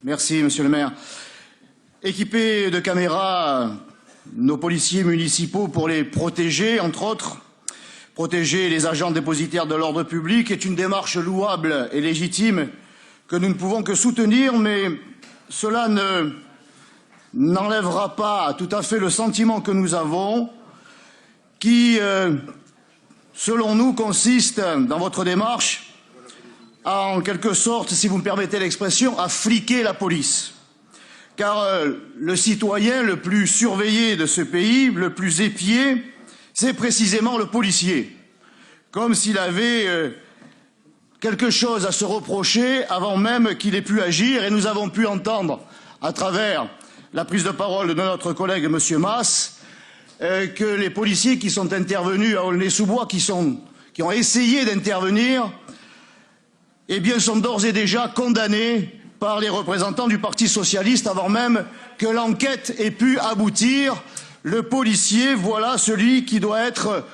Merci, monsieur le maire. Équipés de caméras, nos policiers municipaux pour les protéger, entre autres, protéger les agents dépositaires de l'ordre public est une démarche louable et légitime que nous ne pouvons que soutenir, mais cela n'enlèvera pas tout à fait le sentiment que nous avons qui, selon nous, consiste dans votre démarche à, en quelque sorte, si vous me permettez l'expression, à fliquer la police. Car le citoyen le plus surveillé de ce pays, le plus épié, c'est précisément le policier. Comme s'il avait quelque chose à se reprocher avant même qu'il ait pu agir. Et nous avons pu entendre, à travers la prise de parole de notre collègue M. Mas, que les policiers qui sont intervenus à Aulnay-sous-Bois, qui ont essayé d'intervenir, eh bien, sont d'ores et déjà condamnés par les représentants du Parti socialiste avant même que l'enquête ait pu aboutir. Le policier, voilà celui qui doit être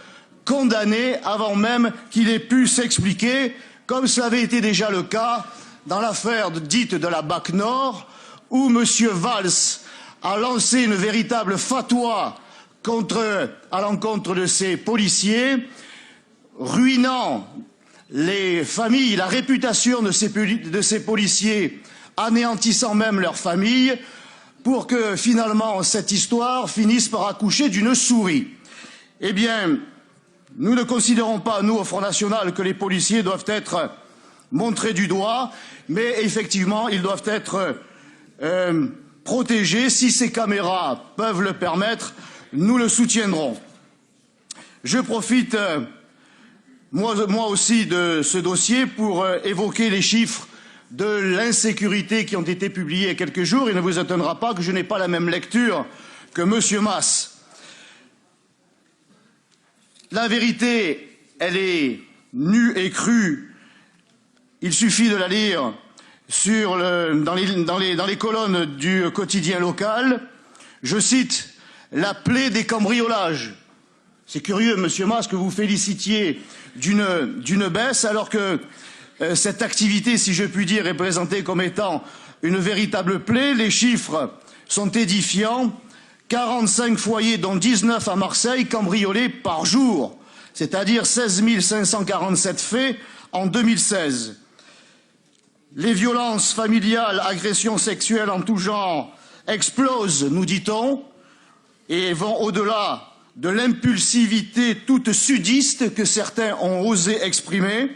condamné avant même qu'il ait pu s'expliquer, comme cela avait été déjà le cas dans l'affaire dite de la BAC Nord, où M. Valls a lancé une véritable fatwa à l'encontre de ces policiers, ruinant les familles, la réputation de ces policiers, anéantissant même leurs familles, pour que finalement cette histoire finisse par accoucher d'une souris. Eh bien, nous ne considérons pas, nous, au Front National, que les policiers doivent être montrés du doigt, mais effectivement, ils doivent être protégés. Si ces caméras peuvent le permettre, nous le soutiendrons. Je profite moi aussi de ce dossier pour évoquer les chiffres de l'insécurité qui ont été publiés il y a quelques jours. Il ne vous étonnera pas que je n'ai pas la même lecture que M. Mas. La vérité, elle est nue et crue. Il suffit de la lire dans les colonnes du quotidien local. Je cite « La plaie des cambriolages ». C'est curieux, Monsieur Mas, que vous félicitiez d'une baisse, alors que cette activité, si je puis dire, est présentée comme étant une véritable plaie. Les chiffres sont édifiants. 45 foyers, dont 19 à Marseille, cambriolés par jour, c'est-à-dire 16 547 faits en 2016. Les violences familiales, agressions sexuelles en tout genre explosent, nous dit-on, et vont au-delà de l'impulsivité toute sudiste que certains ont osé exprimer.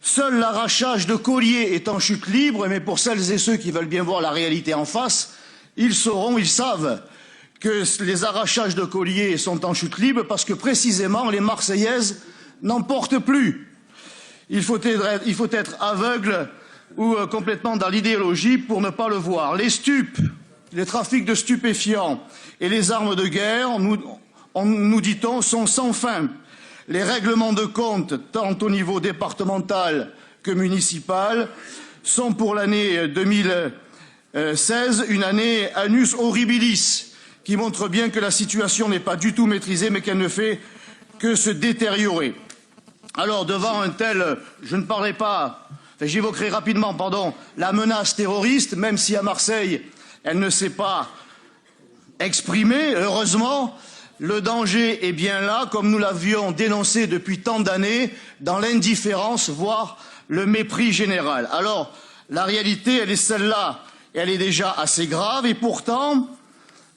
Seul l'arrachage de colliers est en chute libre, mais pour celles et ceux qui veulent bien voir la réalité en face, ils savent que les arrachages de colliers sont en chute libre parce que précisément les Marseillaises n'en portent plus. Il faut être aveugle ou complètement dans l'idéologie pour ne pas le voir. Les stupes, les trafics de stupéfiants et les armes de guerre, nous dit-on, sont sans fin. Les règlements de compte, tant au niveau départemental que municipal, sont pour l'année 2016 une année annus horribilis, qui montre bien que la situation n'est pas du tout maîtrisée, mais qu'elle ne fait que se détériorer. Alors, devant un tel, j'évoquerai rapidement, la menace terroriste, même si à Marseille, elle ne s'est pas exprimée, heureusement. Le danger est bien là, comme nous l'avions dénoncé depuis tant d'années, dans l'indifférence, voire le mépris général. Alors, la réalité, elle est celle-là, et elle est déjà assez grave, et pourtant,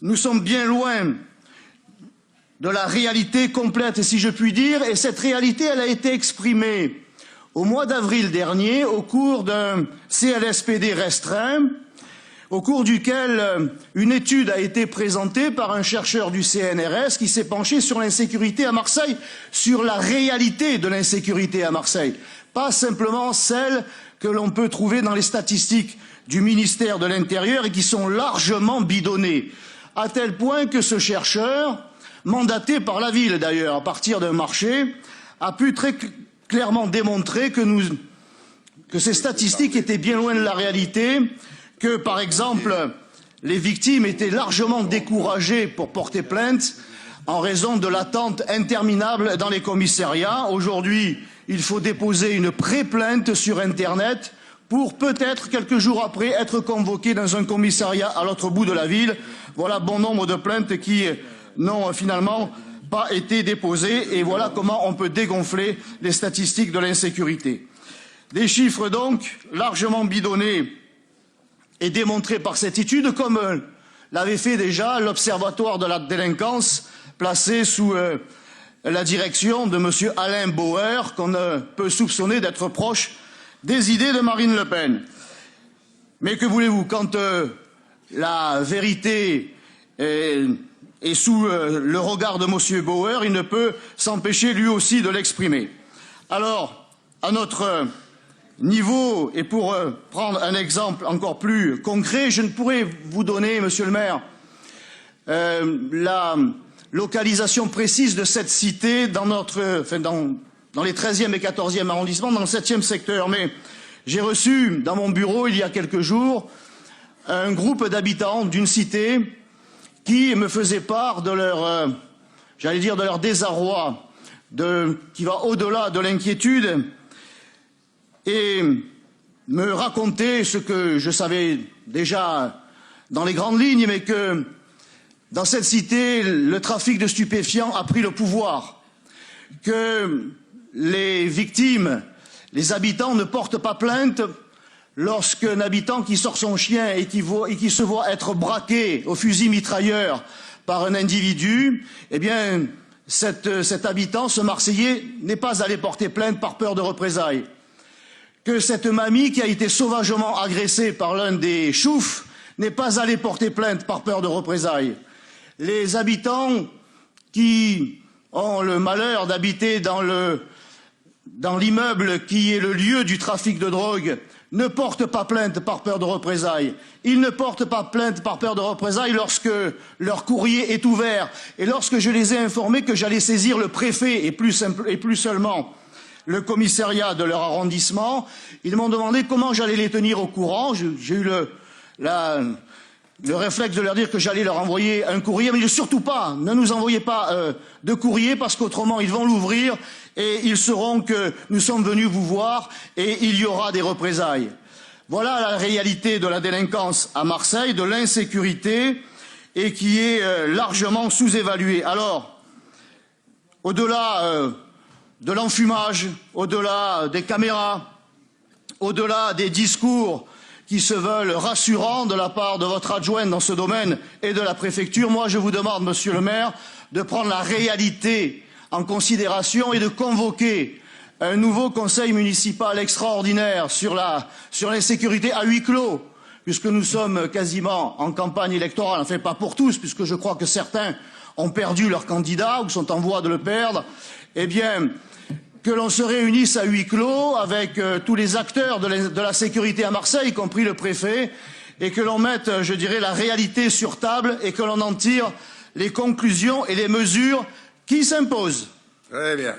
nous sommes bien loin de la réalité complète, si je puis dire, et cette réalité, elle a été exprimée au mois d'avril dernier, au cours d'un CLSPD restreint, au cours duquel une étude a été présentée par un chercheur du CNRS qui s'est penché sur l'insécurité à Marseille, sur la réalité de l'insécurité à Marseille, pas simplement celle que l'on peut trouver dans les statistiques du ministère de l'Intérieur et qui sont largement bidonnées, à tel point que ce chercheur, mandaté par la ville d'ailleurs, à partir d'un marché, a pu très clairement démontrer que ces statistiques étaient bien loin de la réalité, que, par exemple, les victimes étaient largement découragées pour porter plainte en raison de l'attente interminable dans les commissariats. Aujourd'hui, il faut déposer une pré-plainte sur Internet pour peut-être quelques jours après être convoqué dans un commissariat à l'autre bout de la ville. Voilà bon nombre de plaintes qui n'ont finalement pas été déposées et voilà comment on peut dégonfler les statistiques de l'insécurité. Des chiffres donc largement bidonnés et démontrés par cette étude, comme l'avait fait déjà l'Observatoire de la délinquance placé sous la direction de M. Alain Bauer, qu'on peut soupçonner d'être proche des idées de Marine Le Pen. Mais que voulez-vous, quand la vérité est sous le regard de M. Bauer, il ne peut s'empêcher lui aussi de l'exprimer. Alors, à notre niveau, et pour prendre un exemple encore plus concret, je ne pourrais vous donner, Monsieur le maire, la localisation précise de cette cité dans les 13e et 14e arrondissements, dans le 7e secteur. Mais j'ai reçu dans mon bureau, il y a quelques jours, un groupe d'habitants d'une cité qui me faisait part de leur, j'allais dire, de leur désarroi, qui va au-delà de l'inquiétude, et me racontait ce que je savais déjà dans les grandes lignes, mais que dans cette cité, le trafic de stupéfiants a pris le pouvoir, que les victimes, les habitants ne portent pas plainte lorsqu'un habitant qui sort son chien et qui se voit être braqué au fusil mitrailleur par un individu, eh bien, cet habitant, ce Marseillais, n'est pas allé porter plainte par peur de représailles. Que cette mamie qui a été sauvagement agressée par l'un des choufs n'est pas allée porter plainte par peur de représailles. Les habitants qui ont le malheur d'habiter dans l'immeuble qui est le lieu du trafic de drogue ne portent pas plainte par peur de représailles. Ils ne portent pas plainte par peur de représailles lorsque leur courrier est ouvert et lorsque je les ai informés que j'allais saisir le préfet et plus seulement le commissariat de leur arrondissement. Ils m'ont demandé comment j'allais les tenir au courant. J'ai eu le réflexe de leur dire que j'allais leur envoyer un courrier, mais surtout pas, ne nous envoyez pas de courrier parce qu'autrement ils vont l'ouvrir et ils sauront que nous sommes venus vous voir et il y aura des représailles. Voilà la réalité de la délinquance à Marseille, de l'insécurité et qui est largement sous-évaluée. Alors, au-delà de l'enfumage, au-delà des caméras, au-delà des discours qui se veulent rassurants de la part de votre adjoint dans ce domaine et de la préfecture, moi je vous demande, monsieur le maire, de prendre la réalité en considération et de convoquer un nouveau conseil municipal extraordinaire sur l'insécurité à huis clos, puisque nous sommes quasiment en campagne électorale, enfin pas pour tous, puisque je crois que certains ont perdu leur candidat ou sont en voie de le perdre, eh bien, que l'on se réunisse à huis clos avec tous les acteurs de la sécurité à Marseille, y compris le préfet, et que l'on mette, je dirais, la réalité sur table et que l'on en tire les conclusions et les mesures qui s'imposent. Très bien.